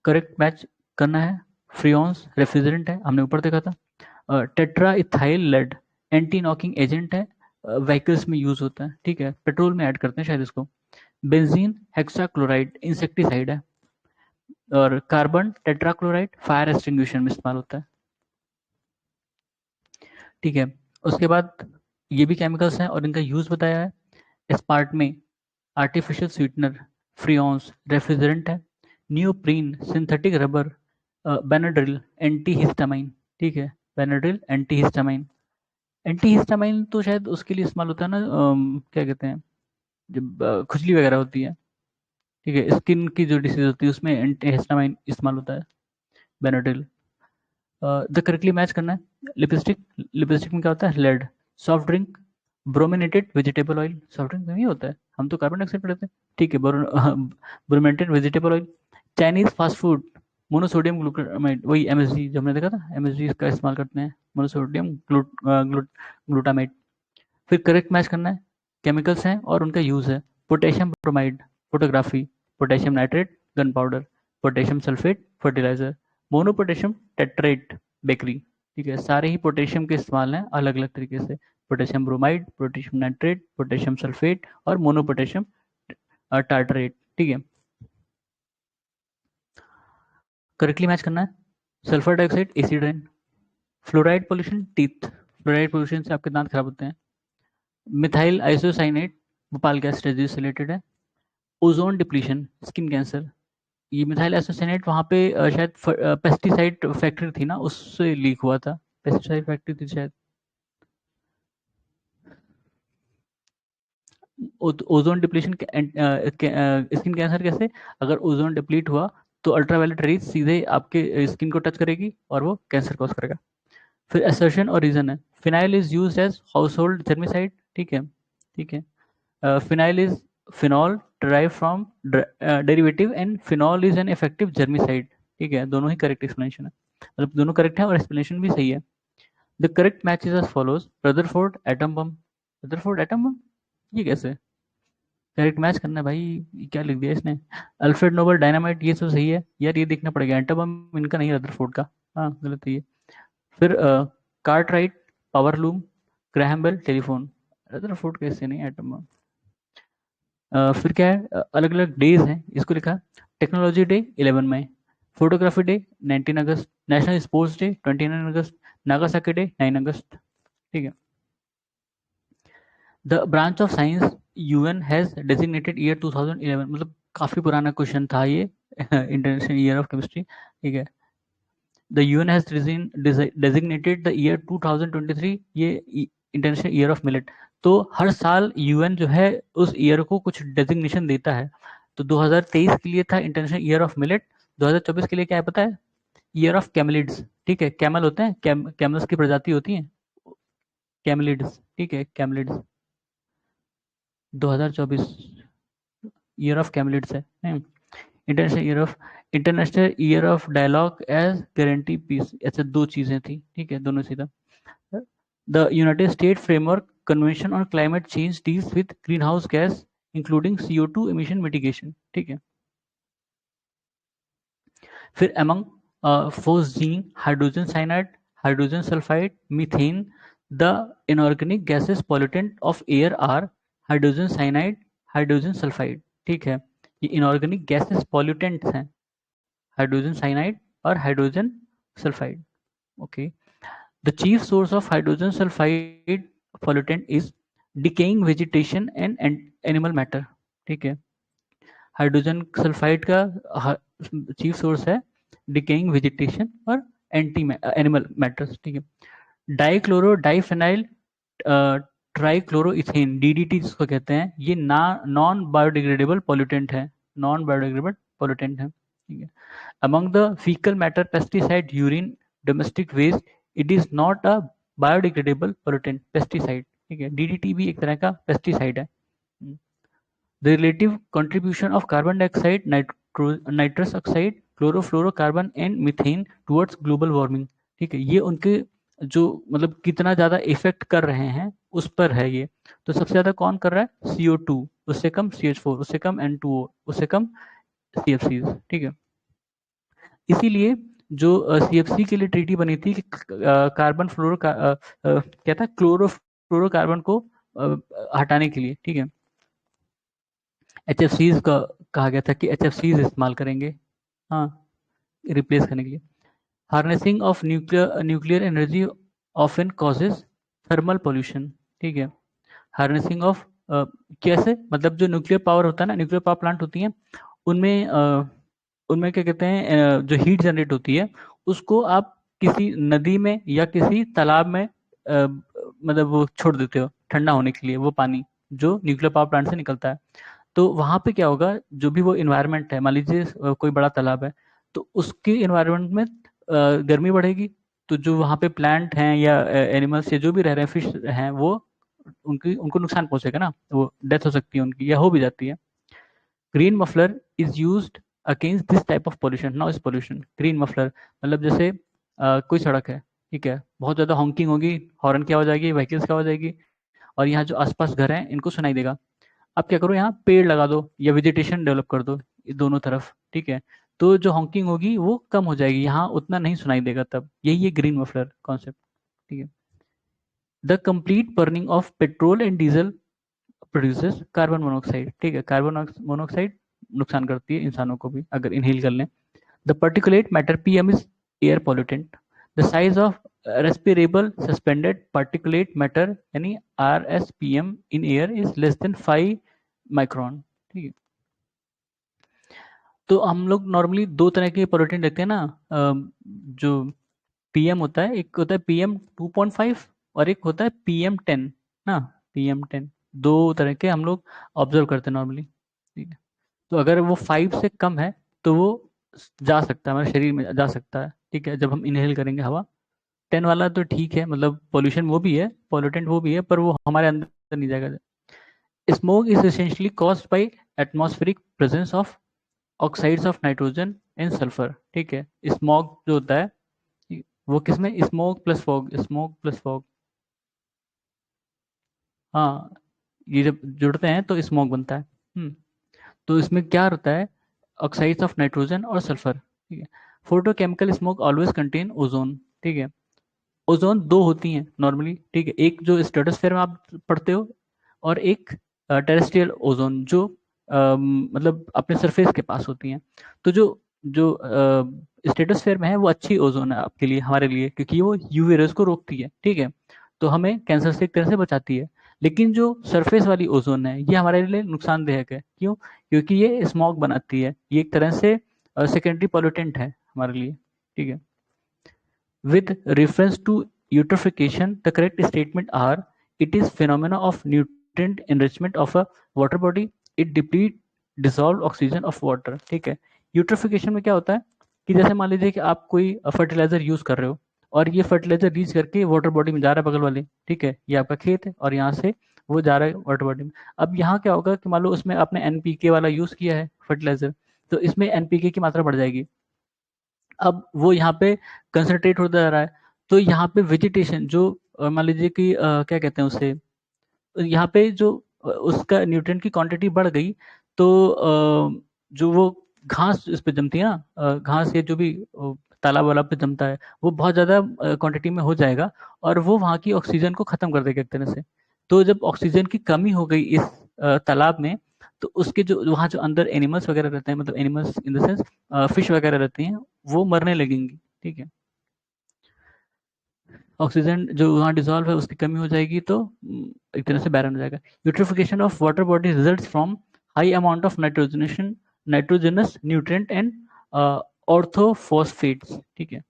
करेक्ट मैच करना है, फ्रियोन्स रेफ्रिजरेंट है, हमने ऊपर देखा था। Tetraethyl lead anti knocking agent है, व्हीकल्स में यूज होता है, ठीक है, पेट्रोल में ऐड करते हैं शायद इसको। बेंजीन हेक्साक्लोराइड इंसेक्टिसाइड है। और कार्बन टेट्राक्लोराइड फायर एक्सटिंग्विशर में इस्तेमाल होता है, ठीक है। उसके बाद ये भी केमिकल्स हैं और इनका यूज बताया है। एस्पार्ट में आर्टिफिशियल स्वीटनर, फ्रियोन्स रेफ्रिजरेंट है। Neoprene synthetic rubber, Benadryl anti histamine, ठीक है, Benadryl anti histamine. Anti histamine तो शायद उसके लिए इस्तेमाल होता है ना, क्या कहते हैं, जब खुजली वगैरह होती है, ठीक है, स्किन की जो डिसीज होती है उसमें एंटी हिस्टामाइन इस्तेमाल होता है, बेनाड्रिल। द करेक्टली मैच करना है, लिपस्टिक, लिपस्टिक में क्या होता है? Lead. Soft drink brominated vegetable oil, soft drink में भी होता है, हम तो कार्बन डाइऑक्साइड पढ़ते हैं, ठीक है, brominated vegetable oil. Chinese fast food monosodium glutamide, वही एमएसजी जो हमने देखा था, एमएसजी का इस्तेमाल करते हैं, मोनोसोडियम ग्लूटामाइड। फिर करेक्ट मैच करना है, केमिकल्स हैं और उनका यूज है। Potassium bromide photography, potassium nitrate gunpowder, potassium sulphate fertiliser, mono potassium tartrate bakery, ठीक है, सारे ही पोटेशियम के इस्तेमाल हैं अलग अलग तरीके से। Potassium bromide, potassium nitrate, potassium sulphate और मोनो पोटेशियम टार्टरेट, ठीक है। करेक्टली मैच करना है, sulphur dioxide acid rain, fluoride pollution teeth, fluoride pollution से आपके दांत खराब होते हैं। Methyl isocyanate Bhopal gas residue से रिलेटेड है। ओजोन डिप्लीशन स्किन कैंसर, ये मिथाइल आइसोसाइनेट वहाँ पे शायद पेस्टिसाइड फैक्ट्री थी ना, उससे लीक हुआ था, पेस्टिसाइड फैक्ट्री थी शायद। ओजोन डिप्लीशन स्किन कैंसर कैसे? अगर ओजोन डिप्लीट हुआ तो अल्ट्रावायलेट रेज सीधे आपके स्किन को टच करेगी और वो कैंसर कॉज करेगा। फिर असर्शन और रीजन है, phenyl is used as household germicide, ठीक है, ठीक है। Phenyl is phenol derived from derivative and phenol is an effective germicide, ठीक है, दोनों ही करेक्ट एक्सप्लेनेशन है, मतलब दोनों करेक्ट है और एक्सप्लेनेशन भी सही है। The correct match is as follows, Rutherford atom bomb, Rutherford atom bomb, ये कैसे? करेक्ट मैच करना है भाई, ये क्या लिख दिया इसने? अल्फ्रेड नोबल डायनामाइट, ये तो सही है यार, ये देखना पड़ेगा, एटम बम इनका नहीं, रदरफोर्ड का, हाँ गलत है ये। फिर Cartwright power loom, Graham Bell telephone, Rutherford का हिस्से नहीं एटम बम। फिर क्या है, अलग अलग डेज हैं, इसको लिखा टेक्नोलॉजी डे 11 मई, फोटोग्राफी डे 19 अगस्त, नेशनल स्पोर्ट्स डे 29 अगस्त, नागासाकी डे 9 अगस्त। ठीक है। The branch of science UN has designated year 2011, मतलब काफी पुराना क्वेश्चन था ये इंटरनेशनल ईयर ऑफ केमिस्ट्री। ठीक है। The UN has designated the year 2023, ये इंटरनेशनल ईयर ऑफ मिलेट। तो हर साल यूएन जो है उस ईयर को कुछ डेजिग्नेशन देता है। तो 2023 के लिए था इंटरनेशनल ईयर ऑफ मिलेट, 2024 के लिए क्या है पता है? Year of कैमलिड्स। ठीक है, कैमल होते हैं, कैमल्स की प्रजाति होती है, कैमलिड्स। ठीक है, कैमलिड्स 2024 ईयर ऑफ कैमलिड्स है। International year of dialogue as guarantee peace, ऐसे दो चीजें थी। ठीक है, दोनों सीधा। The united state framework convention on climate change deals with greenhouse gas including CO2 emission mitigation। ठीक है। फिर among phosgene, hydrogen cyanide, hydrogen sulfide, methane, the inorganic gases pollutant of air are hydrogen cyanide, hydrogen sulfide। ठीक है, ये inorganic gases pollutants हैं, hydrogen cyanide और hydrogen sulphide. Okay. The chief source of hydrogen sulphide pollutant is decaying vegetation and animal matter। ठीक है, hydrogen sulphide का chief source है decaying vegetation और एंटी एनिमल मैटर्स। ठीक है। डाइक्लोरो डाइफेनाइल ट्राइक्लोरोइथेन, DDT जिसको कहते हैं, ये नॉन बायोडिग्रेडेबल पॉल्यूटेंट है, नॉन बायोडिग्रेडेबल पॉल्यूटेंट है। ठीक है। Among the fecal matter pesticide urine domestic waste, it is not a biodegradable pollutant pesticide। ठीक है, DDT भी एक तरह का पेस्टिसाइड है। The relative contribution of carbon dioxide, nitrous oxide, chlorofluorocarbon and methane towards global warming। ठीक है, ये उनके जो मतलब कितना ज्यादा इफेक्ट कर रहे हैं उस पर है ये। तो सबसे ज्यादा कौन कर रहा है? CO2, उससे कम CH4, उससे कम N2O, उससे कम CFCs। ठीक है। इसीलिए जो CFC के लिए ट्रीटी बनी थी कि कार्बन क्या था, क्लोरोफ्लोरोकार्बन को हटाने के लिए। ठीक है, HFCs का कहा गया था कि HFCs इस्तेमाल करेंगे, हाँ, रिप्लेस करने के लिए। Harnessing of nuclear energy often causes thermal pollution. ठीक है, हार्नेसिंग ऑफ कैसे, मतलब जो न्यूक्लियर पावर होता है ना, न्यूक्लियर पावर प्लांट होती हैं, उनमें उनमें क्या कहते हैं, जो हीट जनरेट होती है उसको आप किसी नदी में या किसी तालाब में मतलब वो छोड़ देते हो ठंडा होने के लिए, वो पानी जो न्यूक्लियर पावर प्लांट से निकलता है। तो वहाँ पे क्या होगा, जो भी वो इन्वायरमेंट है, मान लीजिए कोई बड़ा तालाब है, तो उसके इन्वायरमेंट में गर्मी बढ़ेगी, तो जो वहाँ पे प्लांट हैं या एनिमल्स या जो भी रह रहे हैं, फिश हैं, वो उनको नुकसान पहुंचेगा ना, वो डेथ हो सकती है उनकी या हो भी जाती है। Green muffler is used against this type of pollution, noise pollution. Green muffler मतलब जैसे कोई सड़क है, ठीक है, बहुत ज़्यादा हॉन्किंग होगी, हॉर्न की आवाज़ आएगी, व्हीकल्स की आवाज़ आएगी, और यहाँ जो आसपास घर हैं इनको सुनाई देगा। आप क्या करो, यहाँ पेड़ लगा दो या वेजिटेशन डेवलप कर दो दोनों तरफ। ठीक है, तो जो हॉन्किंग होगी वो कम हो जाएगी, यहाँ उतना नहीं सुनाई देगा, तब यही है ग्रीन मफलर कॉन्सेप्ट। ठीक है। The complete burning of petrol and diesel produces carbon monoxide. ठीक है, कार्बन मोनोऑक्साइड नुकसान करती है इंसानों को भी अगर इनहेल कर लें। The particulate matter PM is air pollutant. The size of respirable suspended particulate matter यानी RSPM in air is less than 5 micron. ठीक है। तो हम लोग नॉर्मली दो तरह के पोल्यूटेंट देखते हैं ना, जो PM होता है, एक होता है PM2.5 और एक होता है PM10 ना, PM10, दो तरह के हम लोग ऑब्जर्व करते हैं नॉर्मली। ठीक है, तो अगर वो 5 से कम है तो वो जा सकता है, हमारे शरीर में जा सकता है। ठीक है, जब हम इनहेल करेंगे हवा। 10 वाला तो ठीक है, मतलब पोल्यूशन वो भी है, पोल्यूटेंट वो भी है, पर वो हमारे अंदर नहीं जाएगा। Smoke is essentially caused by atmospheric presence of oxides of nitrogen and sulphur. ठीक है, स्मोक जो होता है वो किसमें, smoke plus fog, smoke plus fog, हाँ, ये जब जुड़ते हैं तो स्मोक बनता है। तो इसमें क्या होता है, ऑक्साइड्स ऑफ नाइट्रोजन और सल्फर। ठीक है, photochemical smoke always contain ozone. ठीक है, ओजोन दो होती हैं नॉर्मली, ठीक है, एक जो स्ट्रेटोस्फेयर में आप पढ़ते हो, और एक टेरेस्ट्रियल ओजोन जो मतलब अपने सरफेस के पास होती हैं। तो जो जो स्ट्रेटोस्फेयर में है वो अच्छी ओजोन है आपके लिए, हमारे लिए, क्योंकि वो यूवी रेज को रोकती है, ठीक है, तो हमें कैंसर से एक तरह से बचाती है। लेकिन जो सरफेस वाली ओजोन है ये हमारे लिए नुकसानदायक है। क्यों? क्योंकि ये स्मॉग बनाती है, ये एक तरह से सेकेंडरी पॉल्यूटेंट है हमारे लिए, ठीक है। With reference to eutrophication, the correct statement are: it is phenomena of nutrient enrichment of a water body. It deplete dissolved oxygen of water. ठीक है। यूट्रोफिकेशन में क्या होता है कि जैसे मान लीजिए कि आप कोई फर्टिलाइजर यूज कर रहे हो, और ये फर्टिलाइजर रीच करके वाटर बॉडी में जा रहा है बगल वाले, ठीक है, ये आपका खेत है और यहाँ से वो जा रहा है वाटर बॉडी में। अब यहाँ क्या होगा कि मान लो उसमें आपने एनपीके वाला यूज किया है फर्टिलाइजर, तो इसमें एनपीके की मात्रा बढ़ जाएगी। अब वो यहाँ पे कंसंट्रेट होता जा रहा है, तो यहाँ पे वेजिटेशन जो मान लीजिए कि क्या कहते हैं उसे, यहाँ पे जो उसका न्यूट्रिएंट की क्वांटिटी बढ़ गई, तो जो वो घास इस पे जमती है ना, घास या जो भी तालाब वालाब पे जमता है, वो बहुत ज़्यादा क्वांटिटी में हो जाएगा, और वो वहाँ की ऑक्सीजन को ख़त्म कर देगा एक तरह से। तो जब ऑक्सीजन की कमी हो गई इस तालाब में, तो उसके जो वहाँ जो अंदर एनिमल्स वगैरह रहते हैं, मतलब animals in the sense fish वगैरह रहती हैं, वो मरने लगेंगी, ठीक है। ऑक्सीजन जो वहाँ डिसॉल्व है उसकी कमी हो जाएगी, तो एक तरह से बैरन हो जाएगा। Eutrophication of water body results from high amount of nitrogenation nitrogenous nutrient and orthophosphates, ठीक है।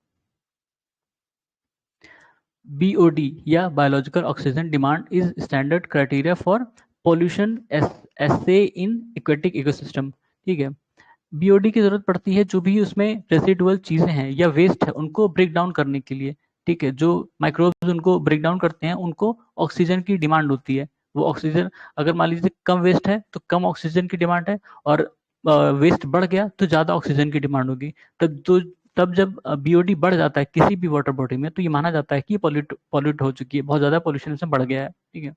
बीओडी या biological oxygen demand is standard criteria for pollution assay in aquatic ecosystem, ठीक है। बीओडी की ज़रूरत पड़ती है जो भी उसमें रेसिडुअल चीज़ें हैं या वेस्ट है उनको ब्रेक डाउन करने के लिए, ठीक है। जो माइक्रोब्स उनको ब्रेक डाउन करते हैं उनको ऑक्सीजन की डिमांड होती है। वो ऑक्सीजन, अगर मान लीजिए कम वेस्ट है तो कम ऑक्सीजन की डिमांड है, और वेस्ट बढ़ गया तो ज़्यादा ऑक्सीजन की डिमांड होगी। तब जब बीओडी बढ़ जाता है किसी भी वाटर बॉडी में, तो ये माना जाता है कि ये पॉल्यूट हो चुकी है, बहुत ज़्यादा पॉल्यूशन इसमें बढ़ गया है, ठीक है।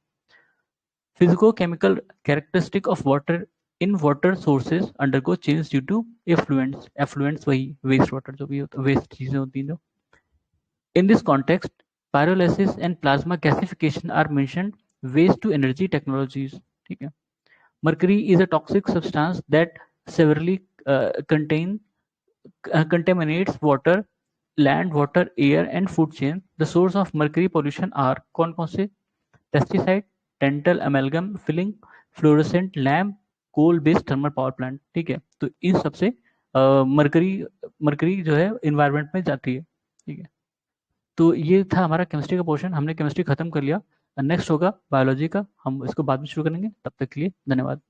Physicochemical characteristic of water in water sources undergo change due to effluents. Effluents वही waste water जो भी होता है, waste चीजें होती हैं जो। In this context, pyrolysis and plasma gasification are mentioned waste to energy technologies. ठीक है। Mercury is a toxic substance that severely contaminates water, land, water, air and food chain. The source of mercury pollution are कौन कौन से? Pesticide, dental amalgam filling, fluorescent lamp, coal based thermal power plant, ठीक है। तो इन सबसे mercury mercury जो है environment में जाती है, ठीक है। तो ये था हमारा केमिस्ट्री का पोर्शन, हमने केमिस्ट्री खत्म कर लिया। नेक्स्ट होगा बायोलॉजी का, हम इसको बाद में शुरू करेंगे। तब तक के लिए धन्यवाद।